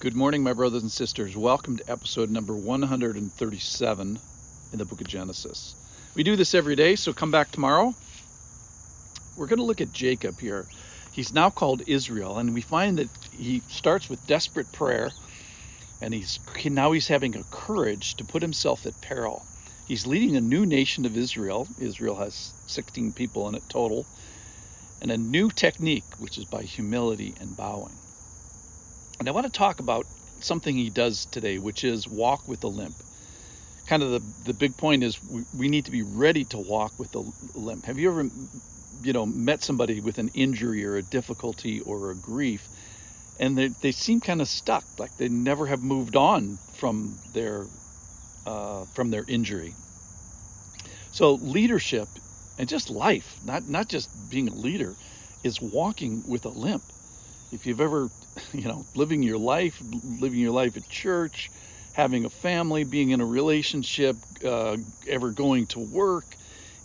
Good morning, my brothers and sisters. Welcome to episode number 137 in the book of Genesis. We do this every day, so come back tomorrow. We're going to look at Jacob here. He's now called Israel, and we find that he starts with desperate prayer, and now he's having a courage to put himself at peril. He's leading a new nation of Israel. Israel has 16 people in it total, and a new technique, which is by humility and bowing. And I want to talk about something he does today, which is walk with a limp. Kind of the big point is we need to be ready to walk with a limp. Have you ever, met somebody with an injury or a difficulty or a grief, and they seem kind of stuck, like they never have moved on from their injury? So leadership and just life, not just being a leader, is walking with a limp. If you've ever, living your life at church, having a family, being in a relationship, ever going to work,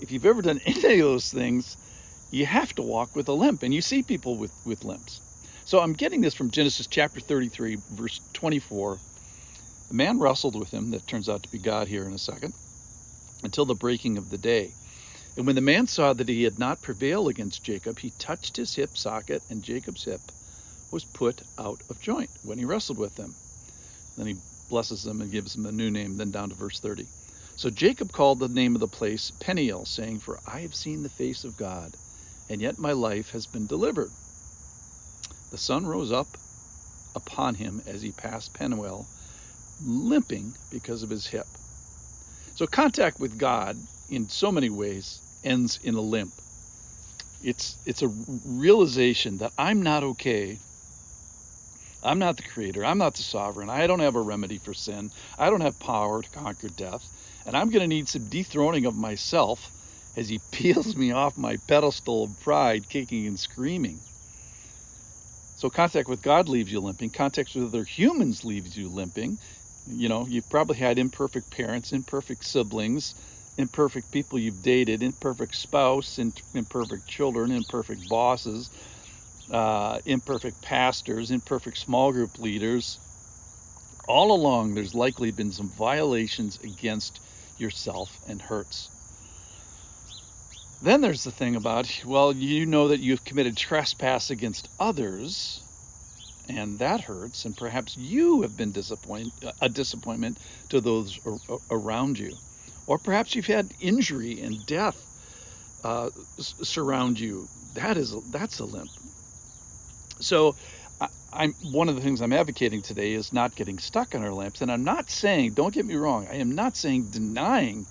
if you've ever done any of those things, you have to walk with a limp, and you see people with limps. So I'm getting this from Genesis chapter 33, verse 24. The man wrestled with him, that turns out to be God here in a second, until the breaking of the day. And when the man saw that he had not prevailed against Jacob, he touched his hip socket, and Jacob's hip was put out of joint when he wrestled with them. Then he blesses them and gives them a new name. Then down to verse 30. So Jacob called the name of the place Peniel, saying, "For I have seen the face of God, and yet my life has been delivered." The sun rose up upon him as he passed Peniel, limping because of his hip. So contact with God in so many ways ends in a limp. It's a realization that I'm not okay. I'm not the creator. I'm not the sovereign. I don't have a remedy for sin. I don't have power to conquer death. And I'm going to need some dethroning of myself as he peels me off my pedestal of pride, kicking and screaming. So contact with God leaves you limping. Contact with other humans leaves you limping. You've probably had imperfect parents, imperfect siblings, imperfect people you've dated, imperfect spouse, imperfect children, imperfect bosses, imperfect pastors, imperfect small group leaders. All along, there's likely been some violations against yourself and hurts. Then there's the thing about, you know that you've committed trespass against others, and that hurts, and perhaps you have been a disappointment to those around you. Or perhaps you've had injury and death surround you. That's a limp. So I'm one of the things I'm advocating today is not getting stuck on our limps. And I'm not saying, don't get me wrong, I am not saying denying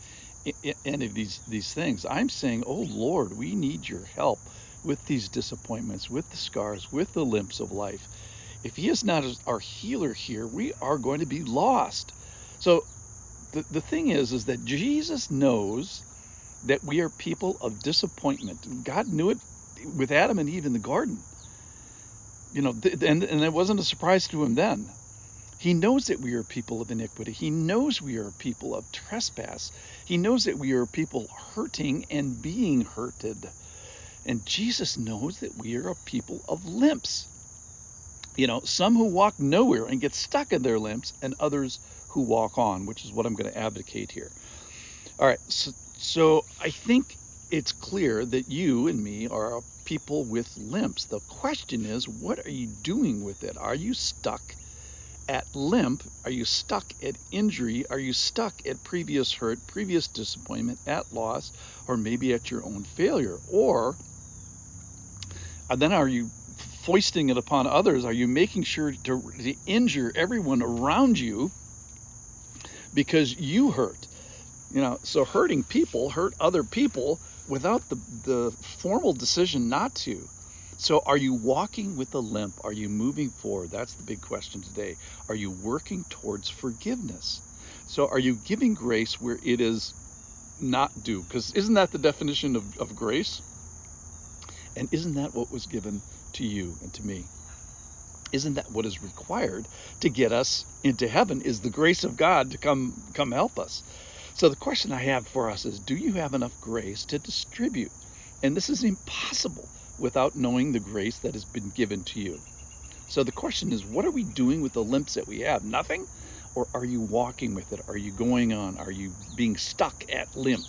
any of these things. I'm saying, oh Lord, we need your help with these disappointments, with the scars, with the limps of life. If he is not our healer here, we are going to be lost. So the thing is that Jesus knows that we are people of disappointment. God knew it with Adam and Eve in the garden. And it wasn't a surprise to him then. He knows that we are people of iniquity. He knows we are people of trespass. He knows that we are people hurting and being hurted. And Jesus knows that we are a people of limps. Some who walk nowhere and get stuck in their limps, and others who walk on, which is what I'm going to advocate here. All right, so I think it's clear that you and me are people with limps. The question is, what are you doing with it? Are you stuck at limp? Are you stuck at injury? Are you stuck at previous hurt, previous disappointment, at loss, or maybe at your own failure? Or then are you foisting it upon others? Are you making sure to injure everyone around you because you hurt? So hurting people hurt other people without the formal decision not to. So are you walking with a limp? Are you moving forward? That's the big question today. Are you working towards forgiveness? So are you giving grace where it is not due? Because isn't that the definition of grace? And isn't that what was given to you and to me? Isn't that what is required to get us into heaven, is the grace of God to come help us? So the question I have for us is, do you have enough grace to distribute? And this is impossible without knowing the grace that has been given to you. So the question is, what are we doing with the limps that we have? Nothing? Or are you walking with it? Are you going on? Are you being stuck at limp?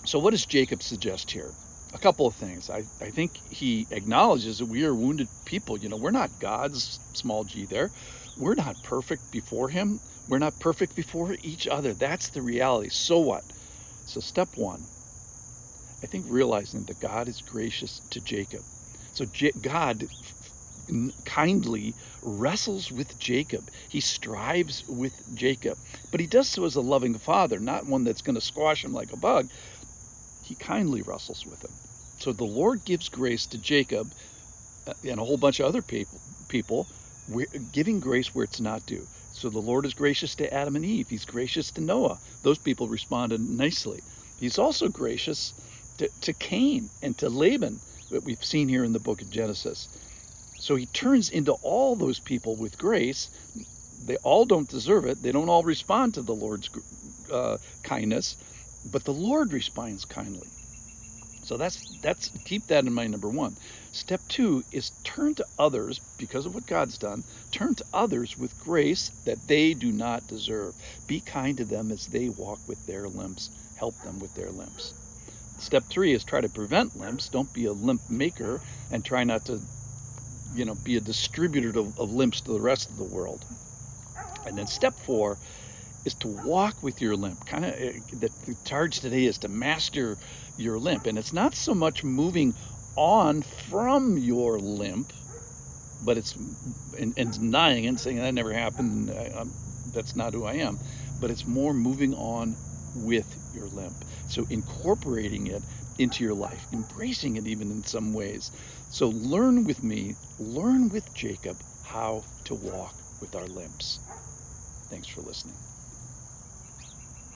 So what does Jacob suggest here? A couple of things. I think he acknowledges that we are wounded people. We're not God's, small g there. We're not perfect before him. We're not perfect before each other. That's the reality. So what? So step one, I think realizing that God is gracious to Jacob. So God kindly wrestles with Jacob. He strives with Jacob, but he does so as a loving father, not one that's going to squash him like a bug. He kindly wrestles with him. So the Lord gives grace to Jacob and a whole bunch of other people, giving grace where it's not due. So the Lord is gracious to Adam and Eve. He's gracious to Noah. Those people responded nicely. He's also gracious to Cain and to Laban, that we've seen here in the book of Genesis. So he turns into all those people with grace. They all don't deserve it. They don't all respond to the Lord's kindness, but the Lord responds kindly. So that's keep that in mind, number one. Step two is turn to others, because of what God's done, turn to others with grace that they do not deserve. Be kind to them as they walk with their limps. Help them with their limps. Step three is try to prevent limps. Don't be a limp maker, and try not to be a distributor of limps to the rest of the world. And then step four is to walk with your limp. Kind of the charge today is to master your limp. And it's not so much moving on from your limp, but it's and denying it and saying that never happened, that's not who I am. But it's more moving on with your limp. So incorporating it into your life, embracing it even in some ways. So learn with me, learn with Jacob how to walk with our limps. Thanks for listening.